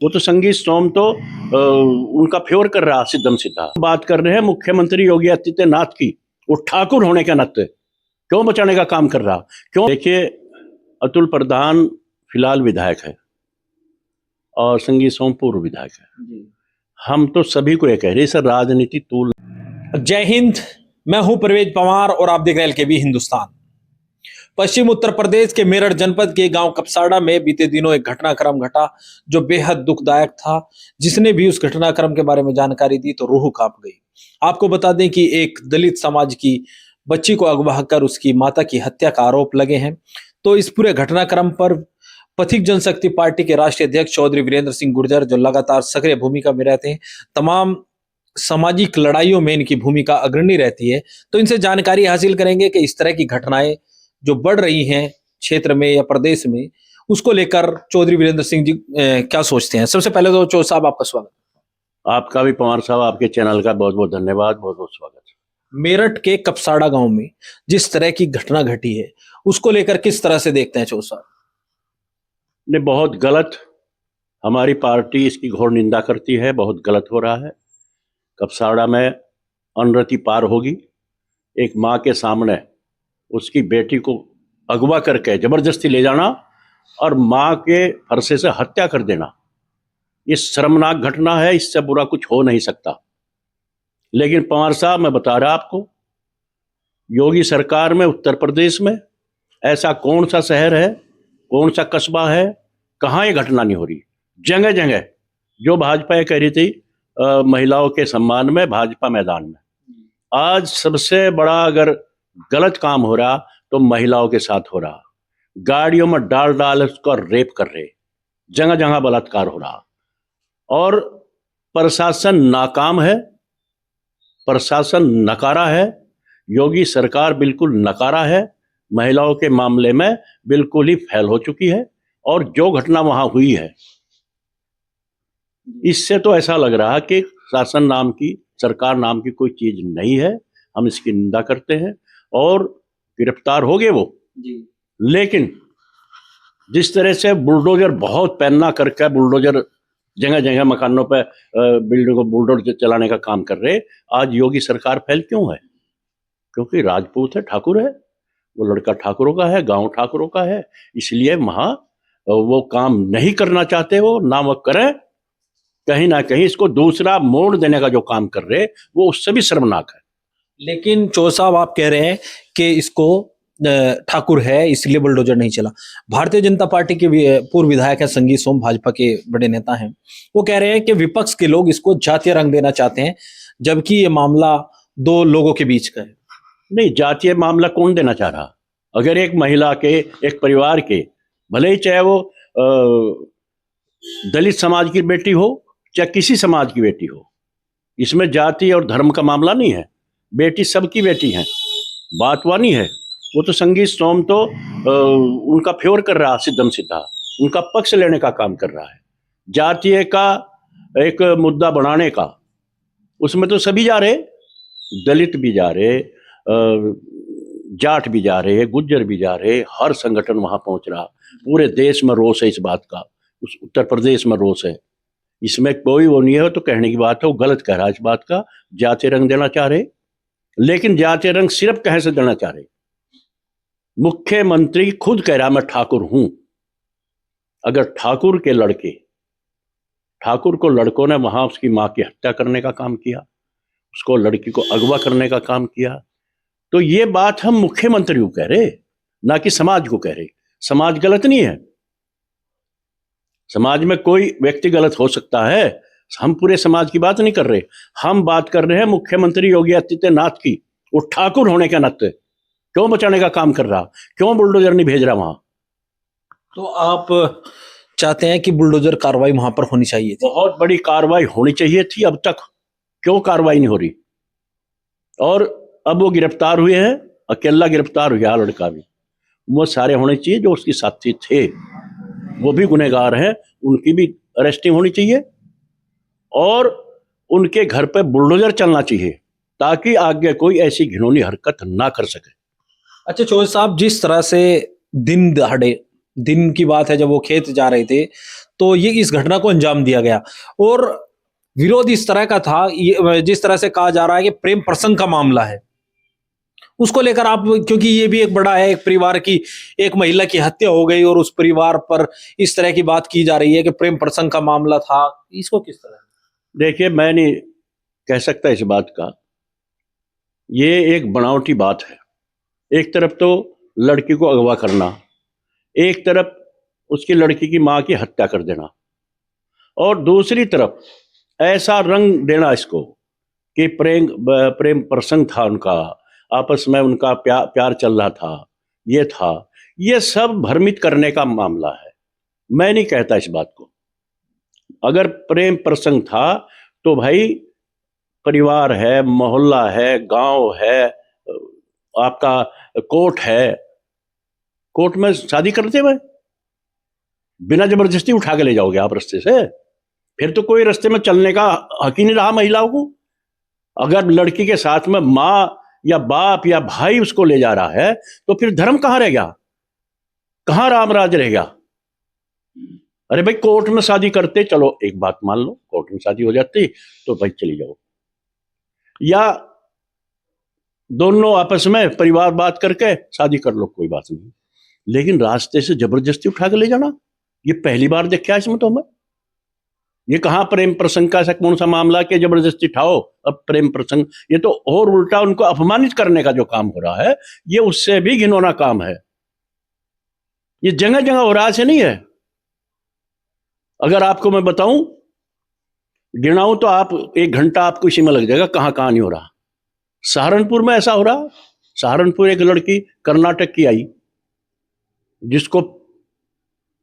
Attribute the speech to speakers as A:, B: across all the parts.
A: वो तो संगीत सोम तो उनका फेवर कर रहा सिद्धम सिद्धा। बात कर रहे हैं मुख्यमंत्री योगी आदित्यनाथ की, वो ठाकुर होने के नाते क्यों बचाने का काम कर रहा? क्यों? देखिए, अतुल प्रधान फिलहाल विधायक है और संगीत सोम पूर्व विधायक है। हम तो सभी को ये कह रहे हैं, सर राजनीति तूल।
B: जय हिंद, मैं हूं परवेज पवार और आप देख रहे हैं एलकेबी हिंदुस्तान। पश्चिम उत्तर प्रदेश के मेरठ जनपद के गांव कपसाड़ा में बीते दिनों एक घटनाक्रम घटा जो बेहद दुखदायक था। जिसने भी उस घटनाक्रम के बारे में जानकारी दी तो रूह कांप गई। आपको बता दें कि एक दलित समाज की बच्ची को अगवा कर उसकी माता की हत्या का आरोप लगे हैं। तो इस पूरे घटनाक्रम पर पथिक जनशक्ति पार्टी के राष्ट्रीय अध्यक्ष चौधरी वीरेंद्र सिंह गुर्जर, जो लगातार सक्रिय भूमिका में रहते हैं, तमाम सामाजिक लड़ाइयों में इनकी भूमिका अग्रणी रहती है, तो इनसे जानकारी हासिल करेंगे कि इस तरह की घटनाएं जो बढ़ रही हैं क्षेत्र में या प्रदेश में, उसको लेकर चौधरी वीरेंद्र सिंह जी क्या सोचते हैं। सबसे पहले तो चौधरी साहब आपका स्वागत।
A: आपका भी पवार साहब, आपके चैनल का बहुत बहुत धन्यवाद, बहुत बहुत स्वागत।
B: मेरठ के कपसाड़ा गांव में जिस तरह की घटना घटी है उसको लेकर किस तरह से देखते हैं चौधरी साहब?
A: ने बहुत गलत, हमारी पार्टी इसकी घोर निंदा करती है। बहुत गलत हो रहा है। कपसाड़ा में अनरति पार होगी। एक माँ के सामने उसकी बेटी को अगवा करके जबरदस्ती ले जाना और माँ के फरसे से हत्या कर देना, ये शर्मनाक घटना है। इससे बुरा कुछ हो नहीं सकता। लेकिन पवार साहब, मैं बता रहा आपको, योगी सरकार में उत्तर प्रदेश में ऐसा कौन सा शहर है, कौन सा कस्बा है, कहाँ ये घटना नहीं हो रही? जगह जगह जो भाजपा ये कह रही थी महिलाओं के सम्मान में भाजपा मैदान में, आज सबसे बड़ा अगर गलत काम हो रहा तो महिलाओं के साथ हो रहा। गाड़ियों में डाल डाल उसको रेप कर रहे, जगह जगह बलात्कार हो रहा। और प्रशासन नाकाम है, प्रशासन नकारा है, योगी सरकार बिल्कुल नकारा है। महिलाओं के मामले में बिल्कुल ही फेल हो चुकी है। और जो घटना वहां हुई है, इससे तो ऐसा लग रहा है कि शासन नाम की, सरकार नाम की कोई चीज नहीं है। हम इसकी निंदा करते हैं और गिरफ्तार हो गए वो जी। लेकिन जिस तरह से बुलडोजर बहुत पैना करके बुलडोजर जगह जगह मकानों पे बिल्डिंग को बुलडोजर चलाने का काम कर रहे, आज योगी सरकार फेल क्यों है? क्योंकि राजपूत है, ठाकुर है, वो लड़का ठाकुरों का है, गांव ठाकुरों का है, इसलिए वहां वो काम नहीं करना चाहते। वो ना वो करें, कहीं ना कहीं इसको दूसरा मोड़ देने का जो काम कर रहे वो उससे भी शर्मनाक है।
B: लेकिन चौधरी साहब, आप कह रहे हैं कि इसको ठाकुर है इसलिए बुलडोजर नहीं चला। भारतीय जनता पार्टी के पूर्व विधायक है संगीत सोम, भाजपा के बड़े नेता हैं, वो कह रहे हैं कि विपक्ष के लोग इसको जातीय रंग देना चाहते हैं, जबकि ये मामला दो लोगों के बीच का है।
A: नहीं, जातीय मामला कौन देना चाह रहा? अगर एक महिला के, एक परिवार के, भले ही चाहे वो दलित समाज की बेटी हो चाहे किसी समाज की बेटी हो, इसमें जाति और धर्म का मामला नहीं है। बेटी सबकी बेटी है, बात वानी है। वो तो संगीत सोम तो उनका फेवर कर रहा सिद्धम सिद्धा, उनका पक्ष लेने का काम कर रहा है। जातीय का एक मुद्दा बढ़ाने का, उसमें तो सभी जा रहे, दलित भी जा रहे, जाट भी जा रहे, गुज्जर भी जा रहे, हर संगठन वहां पहुंच रहा। पूरे देश में रोष है इस बात का, उस उत्तर प्रदेश में रोष है। इसमें कोई वो नहीं है, तो कहने की बात है, वो गलत कह रहा है इस बात का। जातीय रंग देना चाह रहे, लेकिन जातीय रंग सिर्फ कहीं से देना चाह रहे? मुख्यमंत्री खुद कह रहा मैं ठाकुर हूं। अगर ठाकुर के लड़के, ठाकुर को लड़कों ने वहां उसकी मां की हत्या करने का काम किया, उसको लड़की को अगवा करने का काम किया, तो ये बात हम मुख्यमंत्री को कह रहे, ना कि समाज को कह रहे। समाज गलत नहीं है, समाज में कोई व्यक्ति गलत हो सकता है, हम पूरे समाज की बात नहीं कर रहे। हम बात कर रहे हैं मुख्यमंत्री योगी आदित्यनाथ की, वो ठाकुर होने के नाते क्यों बचाने का काम कर रहा, क्यों बुलडोजर नहीं भेज रहा वहां?
B: तो आप चाहते हैं कि बुलडोजर कार्रवाई वहां पर होनी चाहिए थी?
A: बहुत बड़ी कार्रवाई होनी चाहिए थी। अब तक क्यों कार्रवाई नहीं हो रही? और अब वो गिरफ्तार हुए हैं, अकेला गिरफ्तार हुआ लड़का भी, वो सारे होने चाहिए जो उसके साथी थे, वो भी गुनहगार हैं, उनकी भी अरेस्टिंग होनी चाहिए और उनके घर पे बुलडोजर चलना चाहिए ताकि आगे कोई ऐसी घिनौनी हरकत ना कर सके।
B: अच्छा चौधरी साहब, जिस तरह से दिन दहाड़े दिन की बात है जब वो खेत जा रहे थे, तो ये इस घटना को अंजाम दिया गया। और विरोध इस तरह का था, जिस तरह से कहा जा रहा है कि प्रेम प्रसंग का मामला है, उसको लेकर आप, क्योंकि ये भी एक बड़ा है, एक परिवार की, एक महिला की हत्या हो गई और उस परिवार पर इस तरह की बात की जा रही है कि प्रेम प्रसंग का मामला था, इसको किस तरह?
A: देखिए, मैं नहीं कह सकता इस बात का, ये एक बनावटी बात है। एक तरफ तो लड़की को अगवा करना, एक तरफ उसकी लड़की की माँ की हत्या कर देना, और दूसरी तरफ ऐसा रंग देना इसको कि प्रेम प्रसंग था उनका, आपस में उनका प्यार चल रहा था, ये था। ये सब भ्रमित करने का मामला है। मैं नहीं कहता इस बात को। अगर प्रेम प्रसंग था तो भाई परिवार है, मोहल्ला है, गांव है, आपका कोर्ट है, कोर्ट में शादी करते हुए बिना जबरदस्ती उठा के ले जाओगे आप रास्ते से? फिर तो कोई रास्ते में चलने का हक ही नहीं रहा महिलाओं को। अगर लड़की के साथ में माँ या बाप या भाई उसको ले जा रहा है तो फिर धर्म कहाँ रह गया, कहाँ राम राज रह गया? अरे भाई, कोर्ट में शादी करते, चलो एक बात मान लो, कोर्ट में शादी हो जाती तो भाई चली जाओ, या दोनों आपस में परिवार बात करके शादी कर लो, कोई बात नहीं। लेकिन रास्ते से जबरदस्ती उठा के ले जाना, ये पहली बार देखा इसमें तो हमें। ये कहाँ प्रेम प्रसंग का ऐसा कौन सा मामला कि जबरदस्ती उठाओ अब प्रेम प्रसंग? ये तो और उल्टा उनको अपमानित करने का जो काम हो रहा है, ये उससे भी घिनौना काम है। ये जगह जगह हो रहा से नहीं है। अगर आपको मैं बताऊं, गिनाऊं तो आप 1 घंटा आपको इसी में लग जाएगा कहाँ कहाँ नहीं हो रहा। सहारनपुर में ऐसा हो रहा। सहारनपुर एक लड़की कर्नाटक की आई, जिसको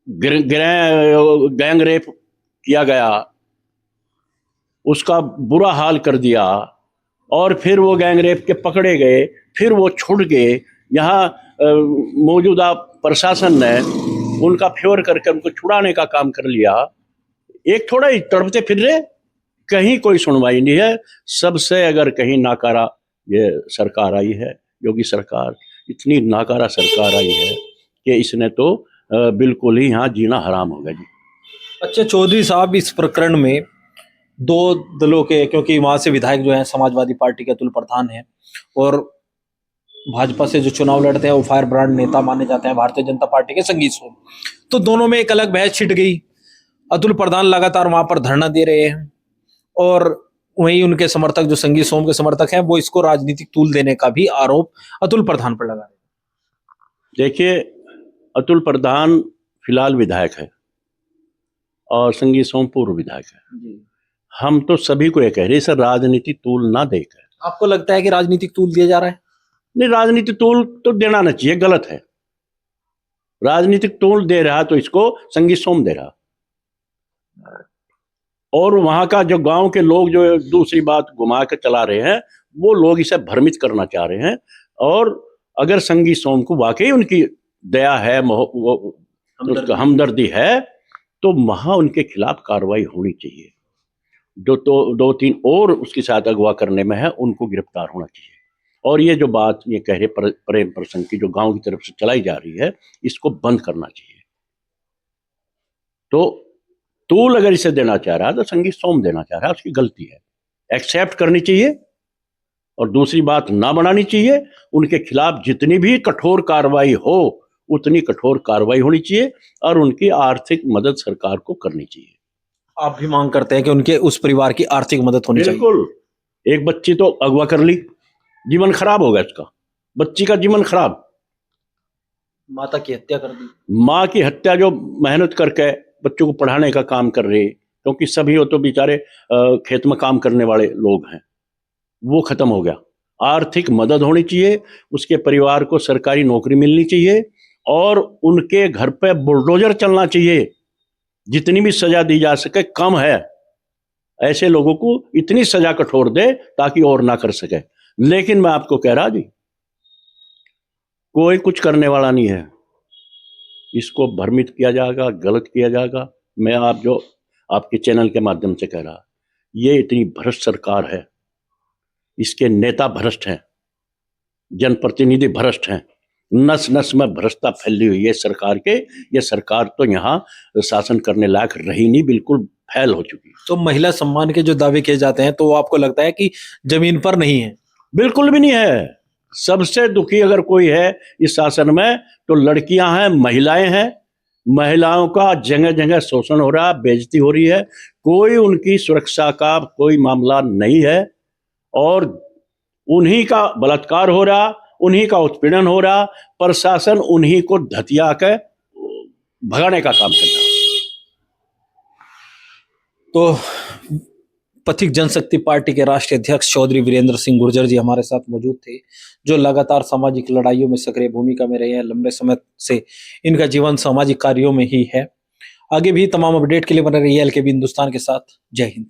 A: गैंग रेप किया गया, उसका बुरा हाल कर दिया, और फिर वो गैंग रेप के पकड़े गए, फिर वो छूट गए। यहाँ मौजूदा प्रशासन ने उनका फेवर करके उनको छुड़ाने का काम कर लिया। एक थोड़ा ही तड़पते फिर रहे, कहीं कोई सुनवाई नहीं है। सबसे अगर कहीं नाकारा ये सरकार आई है, योगी सरकार, इतनी नाकारा सरकार आई है कि इसने तो बिल्कुल ही यहाँ जीना हराम होगा जी।
B: अच्छा चौधरी साहब, इस प्रकरण में दो दलों के, क्योंकि वहां से विधायक जो हैं समाजवादी पार्टी के अतुल प्रधान हैं, और भाजपा से जो चुनाव लड़ते हैं वो फायर ब्रांड नेता माने जाते हैं भारतीय जनता पार्टी के संगीत सोम, तो दोनों में एक अलग बहस छिड़ गई। अतुल प्रधान लगातार वहां पर धरना दे रहे हैं, और वहीं उनके समर्थक जो संगीत सोम के समर्थक हैं वो इसको राजनीतिक तूल देने का भी आरोप अतुल प्रधान पर लगा रहे हैं।
A: देखिए, अतुल प्रधान फिलहाल विधायक है और संगीत सोम पूर्व विधायक है। हम तो सभी को ये कह रहे, सर राजनीतिक तूल ना देकर।
B: आपको लगता है कि राजनीतिक तूल दिया जा रहा है?
A: नहीं, राजनीतिक तूल तो देना ना चाहिए, गलत है। राजनीतिक तूल दे रहा तो इसको संगीत सोम दे रहा, और वहां का जो गांव के लोग जो दूसरी बात घुमा के चला रहे हैं, वो लोग इसे भ्रमित करना चाह रहे हैं। और अगर संगीत सोम को वाकई उनकी दया है, हमदर्दी है, तो वहां उनके खिलाफ कार्रवाई होनी चाहिए। जो तो 2-3 और उसके साथ अगवा करने में है, उनको गिरफ्तार होना चाहिए। और ये जो बात ये कह रहे प्रेम प्रसंग की जो गांव की तरफ से चलाई जा रही है, इसको बंद करना चाहिए। तो तूल अगर इसे देना चाह रहा है तो संगीत सोम देना चाह रहा है, उसकी गलती है, एक्सेप्ट करनी चाहिए, और दूसरी बात ना बनानी चाहिए। उनके खिलाफ जितनी भी कठोर कार्रवाई हो उतनी कठोर कार्रवाई होनी चाहिए, और उनकी आर्थिक मदद सरकार को करनी चाहिए।
B: आप भी मांग करते हैं कि उनके उस परिवार की आर्थिक मदद होनी चाहिए?
A: बिल्कुल। एक बच्ची तो अगवा कर ली, जीवन खराब होगा इसका, बच्ची का जीवन खराब।
B: माता की हत्या कर दी।
A: माँ की हत्या, जो मेहनत करके बच्चों को पढ़ाने का काम कर रही, क्योंकि सभी वो तो बेचारे खेत में काम करने वाले लोग हैं, वो खत्म हो गया। आर्थिक मदद होनी चाहिए, उसके परिवार को सरकारी नौकरी मिलनी चाहिए, और उनके घर पे बुलडोजर चलना चाहिए। जितनी भी सजा दी जा सके कम है। ऐसे लोगों को इतनी सजा कठोर दे ताकि और ना कर सके। लेकिन मैं आपको कह रहा जी, कोई कुछ करने वाला नहीं है। इसको भ्रमित किया जाएगा, गलत किया जाएगा। मैं आपके चैनल के माध्यम से कह रहा, ये इतनी भ्रष्ट सरकार है, इसके नेता भ्रष्ट हैं, जनप्रतिनिधि भ्रष्ट हैं, नस नस में भ्रष्टता फैली हुई है सरकार के। ये सरकार तो यहाँ शासन करने लायक रही नहीं, बिल्कुल फैल हो चुकी है।
B: तो महिला सम्मान के जो दावे किए जाते हैं तो वो आपको लगता है कि जमीन पर नहीं है?
A: बिल्कुल भी नहीं है। सबसे दुखी अगर कोई है इस शासन में तो लड़कियां हैं, महिलाएं हैं। महिलाओं का जगह जगह शोषण हो रहा है, बेइज्जती हो रही है, कोई उनकी सुरक्षा का कोई मामला नहीं है और उन्हीं का बलात्कार हो रहा, उन्हीं का उत्पीड़न हो रहा, प्रशासन उन्हीं को धतिया के भगाने का काम कर रहा है।
B: तो पथिक जनशक्ति पार्टी के राष्ट्रीय अध्यक्ष चौधरी वीरेंद्र सिंह गुर्जर जी हमारे साथ मौजूद थे, जो लगातार सामाजिक लड़ाइयों में सक्रिय भूमिका में रहे हैं। लंबे समय से इनका जीवन सामाजिक कार्यों में ही है। आगे भी तमाम अपडेट के लिए बने रहिए एलकेबी हिंदुस्तान के साथ। जय हिंद।